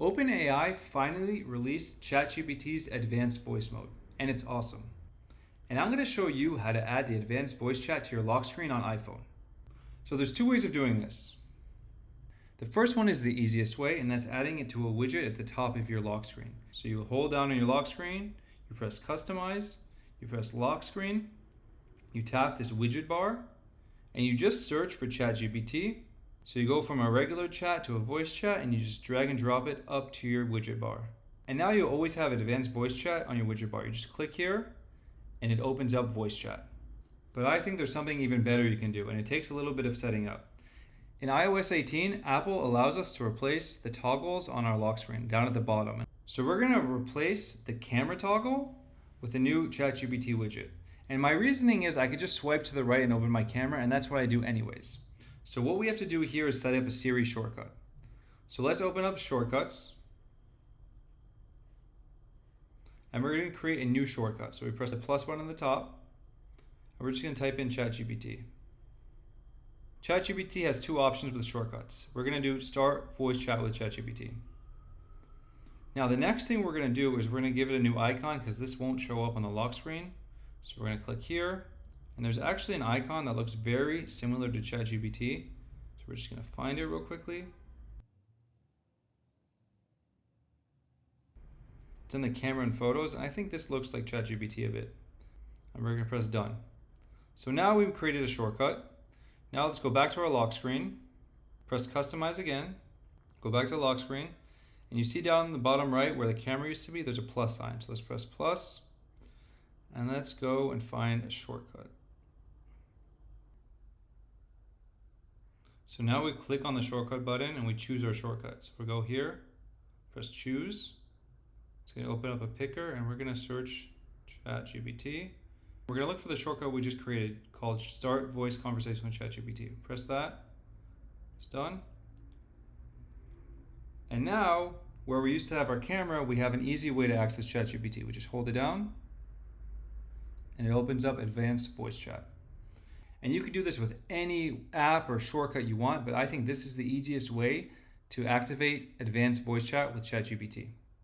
OpenAI finally released ChatGPT's advanced voice mode, and it's awesome. And I'm going to show you how to add the advanced voice chat to your lock screen on iPhone. So there's two ways of doing this. The first one is the easiest way, and that's adding it to a widget at the top of your lock screen. So you hold down on your lock screen, you press Customize, you press Lock Screen, you tap this widget bar, and you just search for ChatGPT. So you go from a regular chat to a voice chat, and you just drag and drop it up to your widget bar. And now you always have advanced voice chat on your widget bar. You just click here, and it opens up voice chat. But I think there's something even better you can do, and it takes a little bit of setting up. In iOS 18, Apple allows us to replace the toggles on our lock screen down at the bottom. So we're going to replace the camera toggle with the new ChatGPT widget. And my reasoning is I could just swipe to the right and open my camera, and that's what I do anyways. So what we have to do here is set up a Siri shortcut. So let's open up Shortcuts. And we're going to create a new shortcut. So we press the plus button on the top, and we're just going to type in ChatGPT. ChatGPT has two options with shortcuts. We're going to do Start Voice Chat with ChatGPT. Now the next thing we're going to do is we're going to give it a new icon because this won't show up on the lock screen. So we're going to click here, and there's actually an icon that looks very similar to ChatGPT. So we're just going to find it real quickly. It's in the camera and photos, and I think this looks like ChatGPT a bit. And we're going to press Done. So now we've created a shortcut. Now let's go back to our lock screen, press Customize again, go back to the lock screen, and you see down in the bottom right where the camera used to be, there's a plus sign. So let's press plus, and let's go and find a shortcut. So now we click on the shortcut button and we choose our shortcut. So we'll go here, press Choose. It's going to open up a picker, and we're going to search ChatGPT. We're going to look for the shortcut we just created called Start Voice Conversation with ChatGPT. Press that. It's done. And now, where we used to have our camera, we have an easy way to access ChatGPT. We just hold it down, and it opens up advanced voice chat. And you can do this with any app or shortcut you want, but I think this is the easiest way to activate advanced voice chat with ChatGPT.